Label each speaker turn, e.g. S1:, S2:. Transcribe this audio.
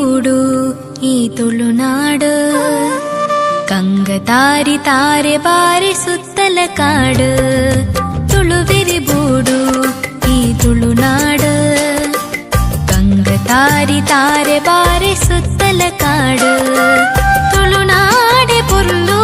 S1: ಬೂಡು ಈ ತುಳುನಾಡು. ಕಂಗತಾರಿ ತಾರೆ ಬಾರಿ ಸುತ್ತಲ ಕಾಡು. ತುಳುವಿರಿ ಬೂಡು ಈ ತುಳುನಾಡು. ಕಂಗತಾರಿ ತಾರೆ ಬಾರಿ ಸುತ್ತಲ ಕಾಡು. ತುಳುನಾಡೆ ಪೊರ್ಲು